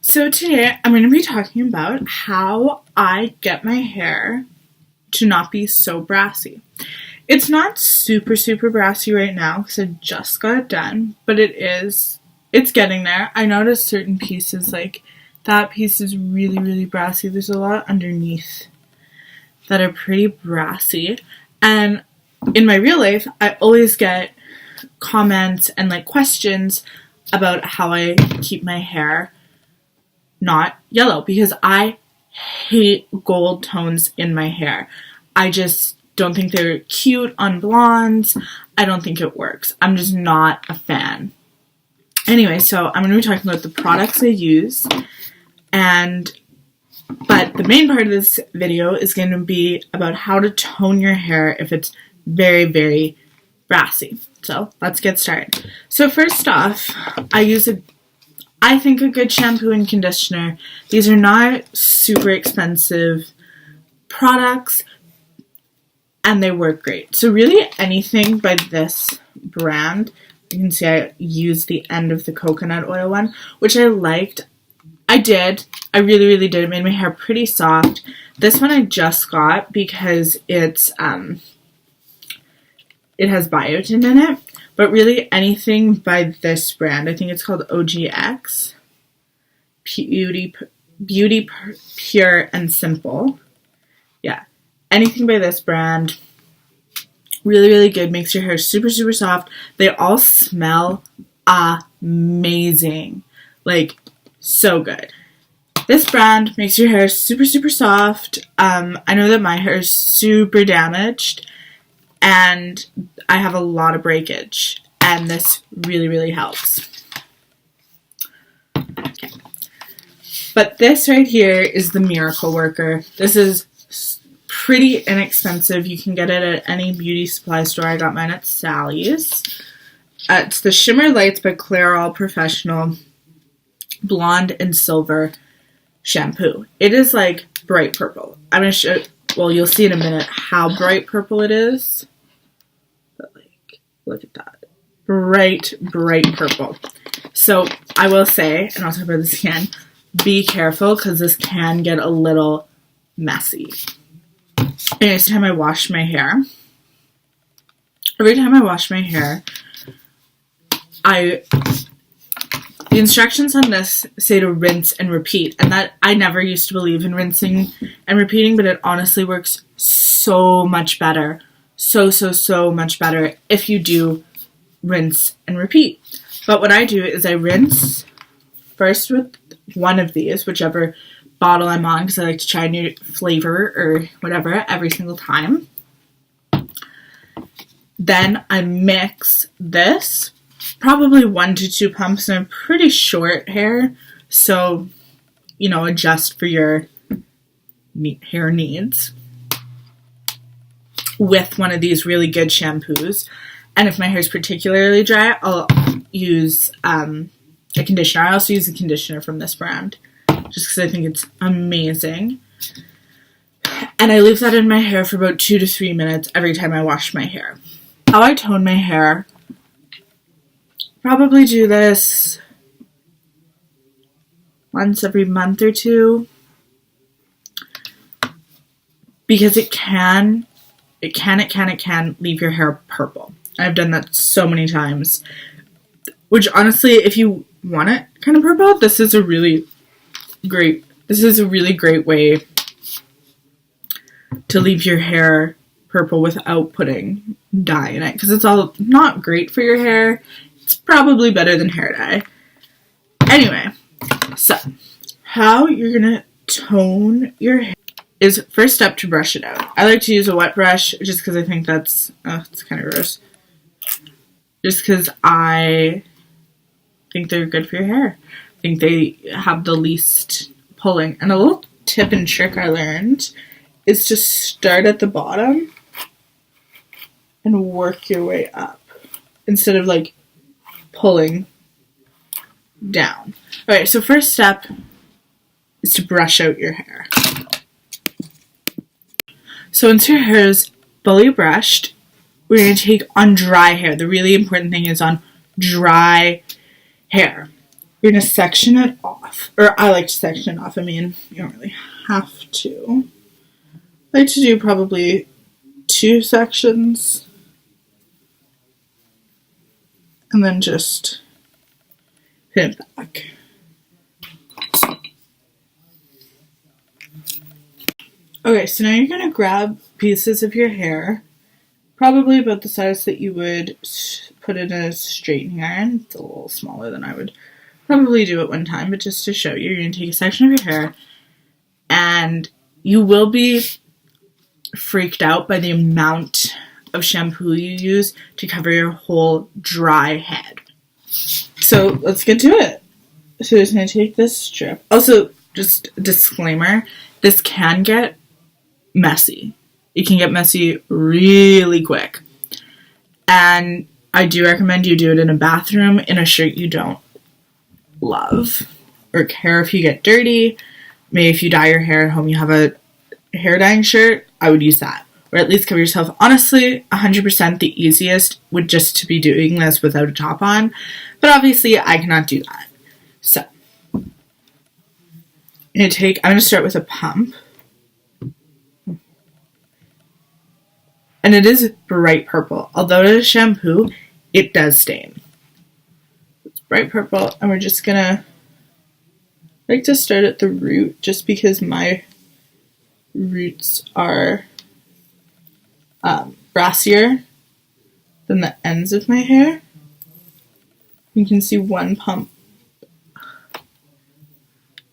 So today I'm going to be talking about how I get my hair to not be so brassy. It's not super brassy right now because I just got it done, but it's getting there. I noticed certain pieces, like that piece is really brassy. There's a lot underneath that are pretty brassy. And in my real life, I always get comments and like questions about how I keep my hair not yellow, because I hate gold tones in my hair. I just don't think they're cute on blondes. I don't think it works. I'm just not a fan. Anyway, so I'm going to be talking about the products I use, but the main part of this video is going to be about how to tone your hair if it's very brassy. So let's get started. So first off, I think a good shampoo and conditioner. These are not super expensive products and they work great. So really anything by this brand, you can see I used the end of the coconut oil one, which I liked. I really did. It made my hair pretty soft. This one I just got because it has biotin in it. But really anything by this brand, I think it's called OGX, Beauty Pure and Simple. Yeah, anything by this brand, really good, makes your hair super soft. They all smell amazing, like so good. This brand makes your hair super soft. I know that my hair is super damaged and I have a lot of breakage, and this really helps. Okay. But this right here is the Miracle Worker. This is pretty inexpensive. You can get it at any beauty supply store. I got mine at Sally's. It's the Shimmer Lights by Clairol Professional Blonde and Silver shampoo. It is like bright purple. I'm going to show, well, you'll see in a minute how bright purple it is. Look at that. Bright purple. So I will say, and I'll talk about this again, be careful because this can get a little messy. Every time I wash my hair, the instructions on this say to rinse and repeat, and that I never used to believe in rinsing and repeating, but it honestly works so much better. So much better if you do rinse and repeat. But what I do is I rinse first with one of these, whichever bottle I'm on, because I like to try a new flavor or whatever every single time. Then I mix this, probably 1 to 2 pumps, and I'm pretty short hair, so, adjust for your hair needs, with one of these really good shampoos. And if my hair is particularly dry, I'll use a conditioner. I also use a conditioner from this brand just because I think it's amazing. And I leave that in my hair for about 2 to 3 minutes every time I wash my hair. How I tone my hair, probably do this once every month or two, because it can leave your hair purple. I've done that so many times. Which honestly, if you want it kind of purple, this is a really great way to leave your hair purple without putting dye in it. Because it's all not great for your hair. It's probably better than hair dye. Anyway, so how you're gonna tone your hair is first step to brush it out. I like to use a wet brush just because I think it's kind of gross. Just because I think they're good for your hair. I think they have the least pulling. And a little tip and trick I learned is to start at the bottom and work your way up instead of like pulling down. Alright, so first step is to brush out your hair. So once your hair is fully brushed, we're going to take on dry hair. The really important thing is on dry hair. You're going to section it off. Or I like to section it off. I mean, you don't really have to. I like to do probably 2 sections. And then just pin it back. Okay, so now you're going to grab pieces of your hair, probably about the size that you would put in a straightening iron. It's a little smaller than I would probably do at one time, but just to show you, you're going to take a section of your hair, and you will be freaked out by the amount of shampoo you use to cover your whole dry head. So let's get to it. So just going to take this strip. Also, just a disclaimer, this can get messy. It can get messy really quick. And I do recommend you do it in a bathroom in a shirt you don't love or care if you get dirty. Maybe if you dye your hair at home, you have a hair dyeing shirt, I would use that. Or at least cover yourself. Honestly, 100% the easiest would just to be doing this without a top on. But obviously, I cannot do that. So, I'm going to start with a pump. And it is bright purple. Although it is shampoo, it does stain. It's bright purple, and we're just going to like to start at the root just because my roots are brassier than the ends of my hair. You can see one pump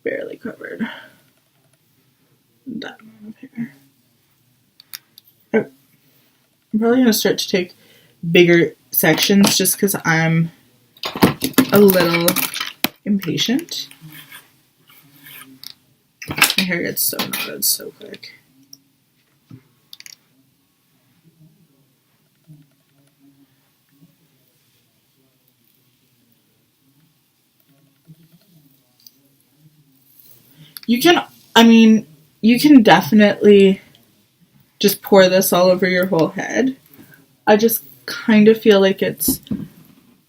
barely covered that amount of hair. I'm probably going to start to take bigger sections just because I'm a little impatient. My hair gets so knotted so quick. You can definitely just pour this all over your whole head. I just kind of feel like it's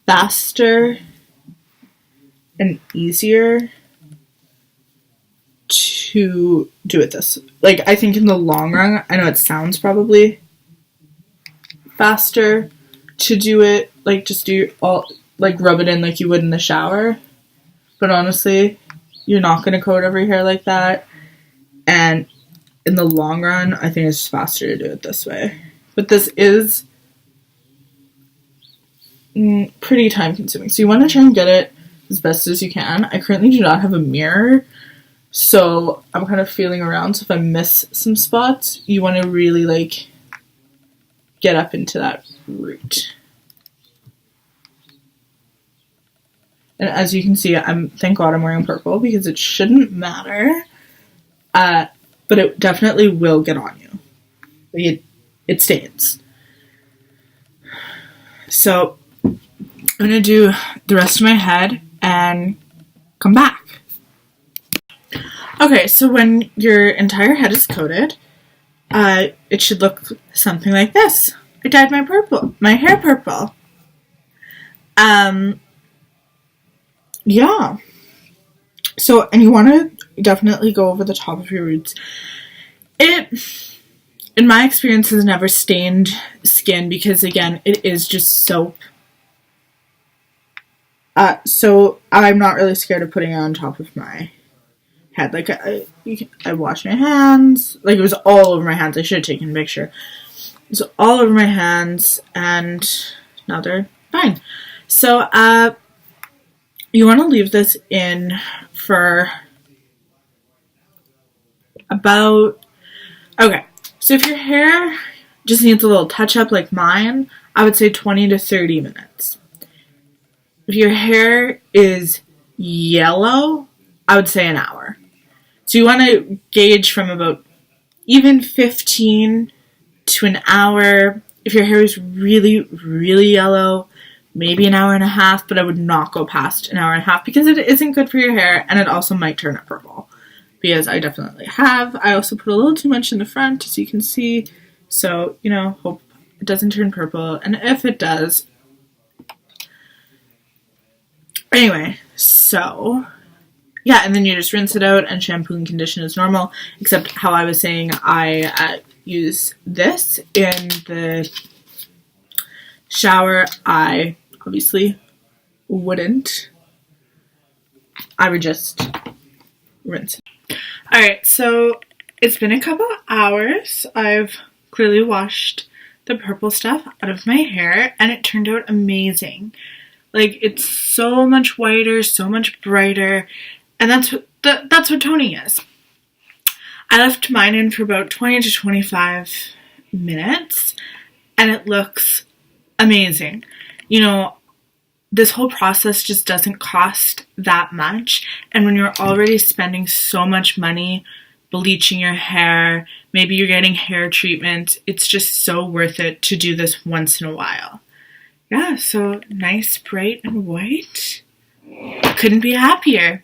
faster and easier to do it this. Like, I think in the long run, I know it sounds probably faster to do it, like, just do all, like, rub it in like you would in the shower. But honestly, you're not going to coat every hair like that. And in the long run, I think it's just faster to do it this way. But this is pretty time consuming. So you want to try and get it as best as you can. I currently do not have a mirror, so I'm kind of feeling around. So if I miss some spots, you want to really like get up into that root. And as you can see, thank God I'm wearing purple because it shouldn't matter. But it definitely will get on you. Like it stains. So I'm going to do the rest of my head and come back. Okay, so when your entire head is coated, it should look something like this. I dyed my hair purple. Yeah. So, and you want to definitely go over the top of your roots. It, in my experience, has never stained skin because, again, it is just soap. So I'm not really scared of putting it on top of my head. Like, I washed my hands. Like, it was all over my hands. I should have taken a picture. It was all over my hands, and now they're fine. So, you want to leave this in for about, okay, so if your hair just needs a little touch up like mine, I would say 20 to 30 minutes. If your hair is yellow, I would say an hour. So you want to gauge from about even 15 to an hour. If your hair is really, really yellow, maybe an hour and a half, but I would not go past an hour and a half because it isn't good for your hair, and it also might turn it purple. Because I definitely have. I also put a little too much in the front, as you can see. So, hope it doesn't turn purple. And if it does, Anyway, so yeah, and then you just rinse it out and shampoo and condition as normal, except how I was saying I use this in the shower. I obviously wouldn't. I would just rinse it. Alright, so it's been a couple hours. I've clearly washed the purple stuff out of my hair, and it turned out amazing. Like, it's so much whiter, so much brighter, and that's what toning is. I left mine in for about 20 to 25 minutes, and it looks amazing. You know, this whole process just doesn't cost that much, and when you're already spending so much money bleaching your hair, maybe you're getting hair treatment, it's just so worth it to do this once in a while. Yeah, so nice, bright, and white. Couldn't be happier.